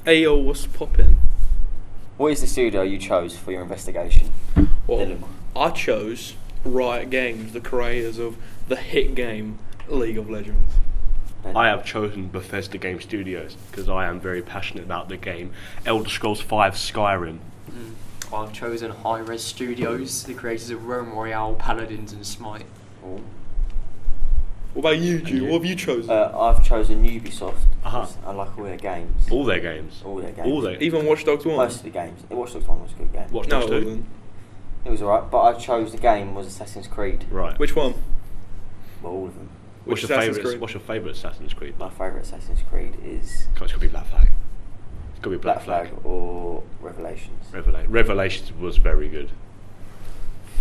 Ayo, what's poppin'? What is the studio you chose for your investigation? Well, Dylan. I chose Riot Games, the creators of the hit game League of Legends. Ben? I have chosen Bethesda Game Studios because I am very passionate about the game Elder Scrolls V Skyrim. I've chosen Hi-Res Studios, the creators of Realm Royale, Paladins and Smite. Oh. What about you, And Drew? you? What have you chosen? I've chosen Ubisoft. Aha. 'Cause I like all their games. All their games. All their games. All their. Even Watch Dogs 1? Most of the games. Watch Dogs 1 was a good game. Watch No, Dogs it 2. wasn't. It was alright, but I chose the game was Assassin's Creed. Right. Which one? Well, all of them. What's Which your Assassin's favourite? Creed? What's your favourite Assassin's Creed? My favourite Assassin's Creed is It's got to be Black Flag. It's got to be Black Flag or Revelations. Revelations was very good.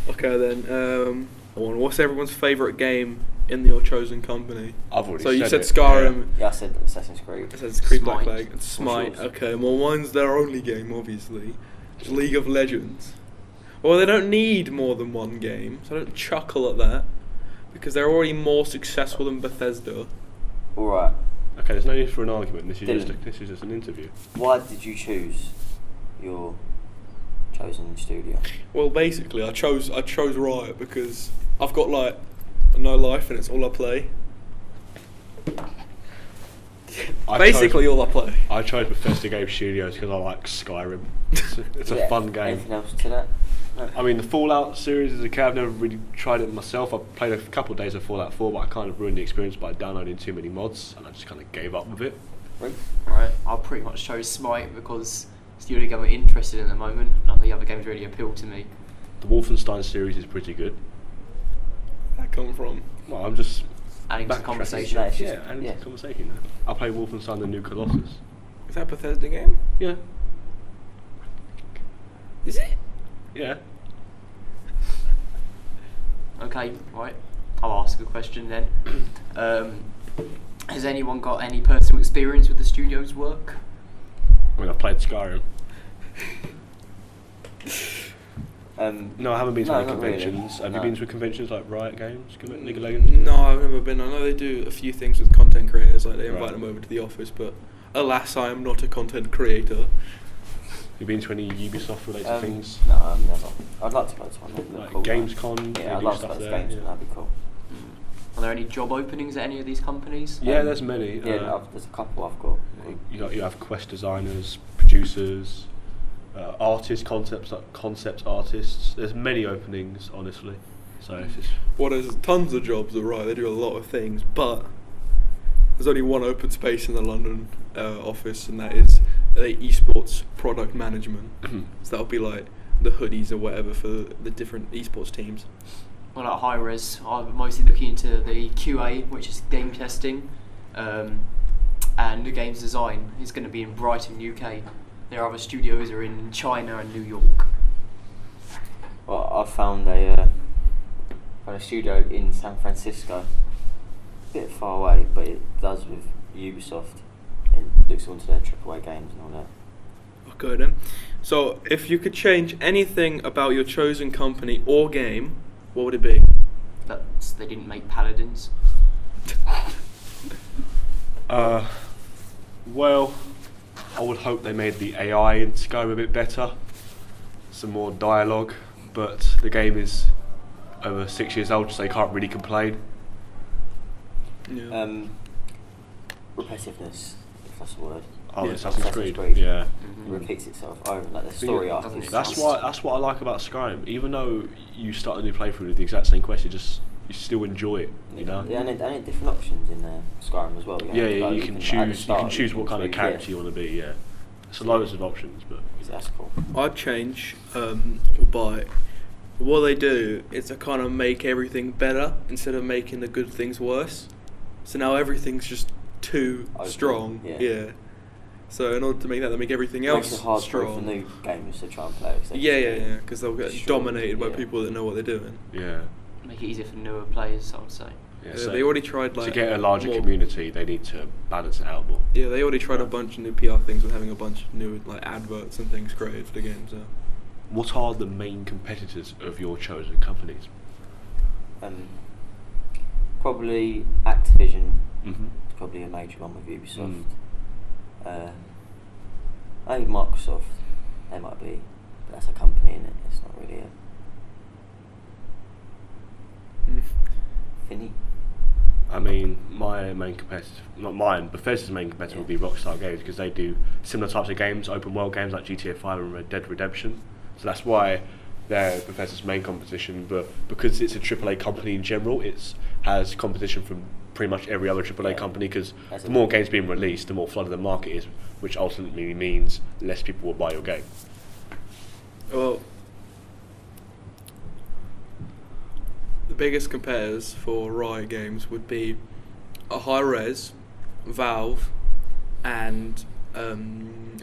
Okay then, what's everyone's favourite game in your chosen company? I've already So you said it. Skyrim, Yeah, I said Assassin's Creed. Assassin's Creed, Black Smite. Flag, and Smite. yours? Okay, well mine's their only game, obviously. It's League of Legends. Well, they don't need more than one game, so I don't chuckle at that, because they're already more successful than Bethesda. Alright, Okay, there's no need for an argument. This Dylan. is just an interview. why did you choose your chosen studio? Well, basically, I chose Riot because I've got like no life and it's all I play. Basically, all I play. I chose Bethesda Game Studios because I like Skyrim. It's a Yeah, fun game. Anything else to that? No. I mean, the Fallout series as a kid, I've never really tried it myself. I played a couple of days of Fallout 4, but I kind of ruined the experience by downloading too many mods, and I just kind of gave up with it. Right. Right, I pretty much chose Smite because it's the only game I'm interested in at the moment. None of the other games really appeal to me. The Wolfenstein series is pretty good. Where'd that come from? Well, I'm just Adding to the backtracking. conversation. No, it's just- Yeah, and yeah. it's a conversation. I play Wolfenstein: The New Colossus. Is that a Bethesda game? Yeah, Is it? yeah. Okay, right. I'll ask a question then. Has anyone got any personal experience with the studio's work? I mean, I've played Skyrim. No, I haven't been to No, any not really. conventions. Have No. you been to conventions like Riot Games, League of Legends? No, I've never been. I know they do a few things with content creators, like they invite Right. them over to the office, but alas, I am not a content creator. Have you been to any Ubisoft related things? No, I've never. I'd like to go to one. That'd look Like cool, Gamescom? Yeah, they I'd do love to stuff go to there, Gamescom. yeah. That'd be cool. Are there any job openings at any of these companies? Yeah, there's many. Yeah, there's a couple I've got. You have quest designers, producers, artists, concept artists. There's many openings, honestly. So it's just Well, there's tons of jobs at Riot. They do a lot of things, but there's only one open space in the London office, and that is esports product management. So that'll be like the hoodies or whatever for the different esports teams. Well, at Hi-Res, I'm mostly looking into the QA, which is game testing, and the games design is going to be in Brighton, UK. Their other studios are in China and New York. Well, I found a studio in San Francisco. A bit far away, but it does with Ubisoft. It looks onto their AAA games and all that. Okay then. So, if you could change anything about your chosen company or game, what would it be? They didn't make Paladins. well, I would hope they made the AI in Skyrim a bit better, some more dialogue. But the game is over 6 years old, so they can't really complain. Yeah. Repetitiveness, if that's the word. Oh, Yeah. Assassin's Assassin's Creed. Creed. Yeah. It repeats itself over, like the story arc. doesn't is it? That's just- what I like about Skyrim. Even though you start a new playthrough with the exact same quest, you still enjoy it. You know. Yeah, and it different options in Skyrim as well. Yeah, you can at the choose. You start, can choose what kind of character you want to be. Yeah. There's loads of options, but So that's cool. I'd change by what they do is to kind of make everything better instead of making the good things worse. So now everything's just too Open, strong. yeah. So in order to make that, they make everything It makes else it hard for strong. new gamers to try and play. 'Cause they Yeah, just- because they'll get Sure, dominated by yeah. people that know what they're doing. yeah. Make it easier for newer players, I would say. Yeah, Yeah, so they already tried like to get a larger more- community, they need to balance it out more. Yeah, they already tried a bunch of new PR things with having a bunch of new like adverts and things created for the game. So What are the main competitors of your chosen companies? Probably Activision. Mm-hmm. Probably a major one with Ubisoft. Mm. I think Microsoft, they might be, but that's a company, innit? It's not really a thingy. I mean, my main competitor, not mine, Bethesda's main competitor would be Rockstar Games, because they do similar types of games, open world games like GTA 5 and Red Dead Redemption. So that's why they're Bethesda's main competition. But because it's a AAA company in general, it has competition from pretty much every other AAA company, because the more games being released, the more flooded the market is, which ultimately means less people will buy your game. Well, the biggest competitors for Riot Games would be a Hi-Rez, Valve, and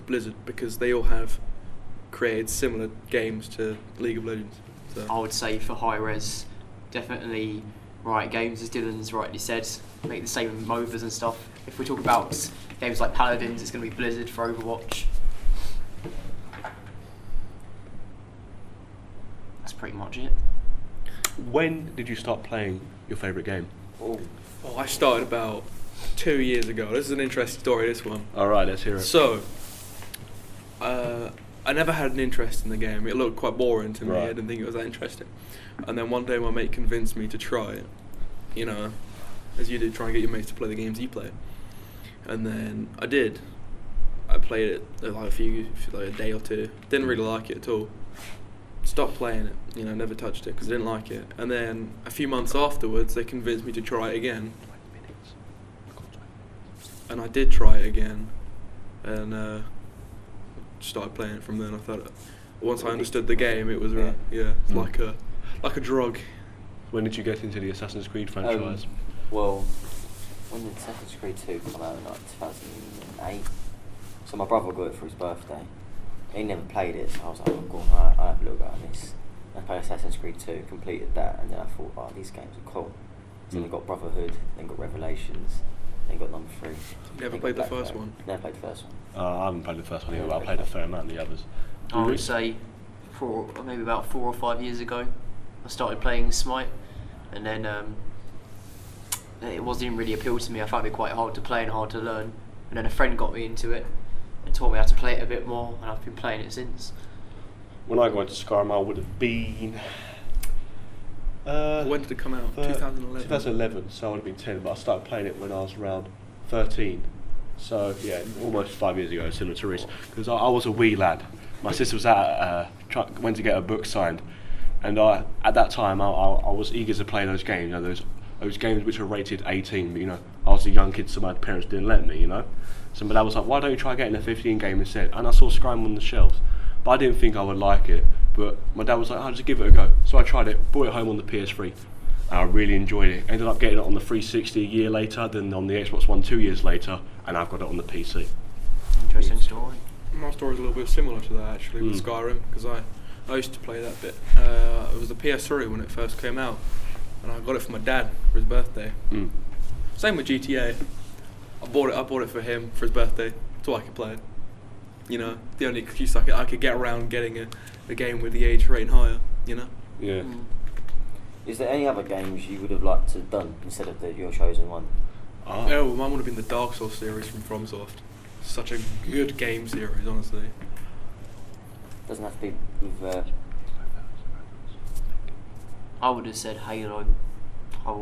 Blizzard, because they all have created similar games to League of Legends. So. I would say for Hi-Rez, definitely Riot Games, as Dylan's rightly said, make the same MOBAs and stuff. If we talk about games like Paladins, it's going to be Blizzard for Overwatch. That's pretty much it. When did you start playing your favourite game? Oh, I started about 2 years ago. This is an interesting story, this one. Alright, let's hear it. So, I never had an interest in the game. It looked quite boring to me. Right. I didn't think it was that interesting. And then one day my mate convinced me to try it. You know, as you do, try and get your mates to play the games you play. And then I did. I played it like a day or two. Didn't really like it at all. Stopped playing it. You know, never touched it because I didn't like it. And then a few months afterwards, they convinced me to try it again. And I did try it again. And started playing it from then. I thought once I understood the game, it was it's like a drug. When did you get into the Assassin's Creed franchise? Well, when did Assassin's Creed 2 come out in like 2008? So my brother got it for his birthday. He never played it, so I was like, oh, go on, I have a look at this. I played Assassin's Creed 2, completed that, and then I thought, oh, these games are cool. So then got Brotherhood, then got Revelations, then got number 3. Never played the first one? Never played the first one. I haven't played the first one either, but I played a fair amount of the others. I would say maybe about 4 or 5 years ago, I started playing Smite, and then it wasn't really appeal to me. I found it quite hard to play and hard to learn, and then a friend got me into it and taught me how to play it a bit more, and I've been playing it since. When I got into Skyrim, I would have been... when did it come out? 2011? 2011, so I would have been 10, but I started playing it when I was around 13. So, yeah, almost 5 years ago, similar to Reese. Because I was a wee lad. My sister was went to get a book signed, and at that time I was eager to play those games. You know, those games which were rated 18, but you know, I was a young kid, so my parents didn't let me, you know. So my dad was like, why don't you try getting a 15 game instead? And I saw Skyrim on the shelves, but I didn't think I would like it. But my dad was like, I'll just give it a go. So I tried it, brought it home on the PS3. I really enjoyed it. Ended up getting it on the 360 a year later, then on the Xbox One 2 years later, and I've got it on the PC. Interesting story. My story's a little bit similar to that actually with Skyrim, because I used to play that bit. It was the PS3 when it first came out, and I got it for my dad for his birthday. Same with GTA. I bought it for him for his birthday, so I could play it. You know, the only excuse I could get around getting a game with the age rating higher. You know. Yeah. Is there any other games you would have liked to have done instead of your chosen one? Oh, mine would have been the Dark Souls series from FromSoft. Such a good game series, honestly. Doesn't have to be with. I would have said Halo. I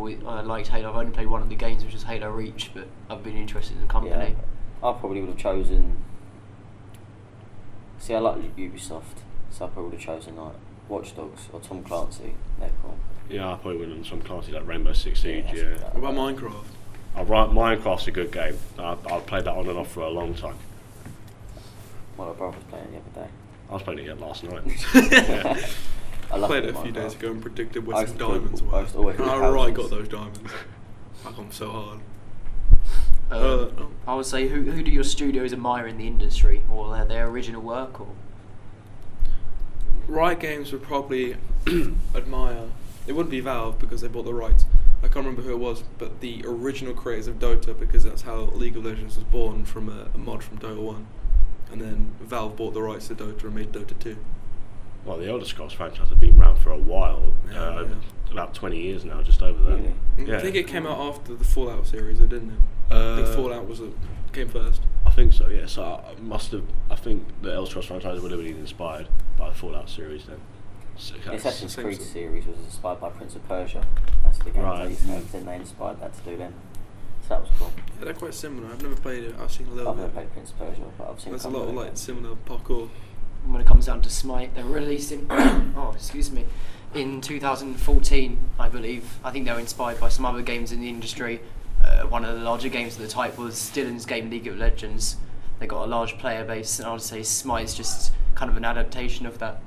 liked Halo. I've only played one of the games, which is Halo Reach, but I've been interested in the company. Yeah, I probably would have chosen. See, I like Ubisoft, so I probably would have chosen like Watch Dogs or Tom Clancy. They're cool. Yeah, I probably would have done some Clancy like Rainbow Six Siege. Yeah. What about Minecraft? Minecraft's a good game. I've played that on and off for a long time. My brother was playing it the other day. I was playing it last night. Yeah. I played it a few days ago and predicted where some I used diamonds to were. always And do I houses. got those diamonds. I got them so hard. I would say, who do your studios admire in the industry, or their original work, or? Riot Games would probably admire. It wouldn't be Valve because they bought the rights. I can't remember who it was, but the original creators of Dota, because that's how League of Legends was born, from a mod from Dota 1. And then Valve bought the rights to Dota and made Dota 2. Well, the Elder Scrolls franchise has been around for a while. Yeah. About 20 years now, just over that. Really? Yeah. I think it came out after the Fallout series, didn't it? I think Fallout came first. I think so, yeah. So I think the Elder franchise would have been inspired by the Fallout series then. So The Assassin's Same Creed sort. series was inspired by Prince of Persia. That's the game Right. they used to have. Then they inspired that to do then. So that was cool. Yeah, they're quite similar. I've never played it. I've seen a little I've never bit. played Prince of Persia, but I've seen There's a couple lot of them. like similar parkour. When it comes down to Smite, they're releasing. Excuse me. In 2014, I believe. I think they were inspired by some other games in the industry. One of the larger games of the type was Dylan's game League of Legends. They got a large player base, and I would say Smite is just kind of an adaptation of that.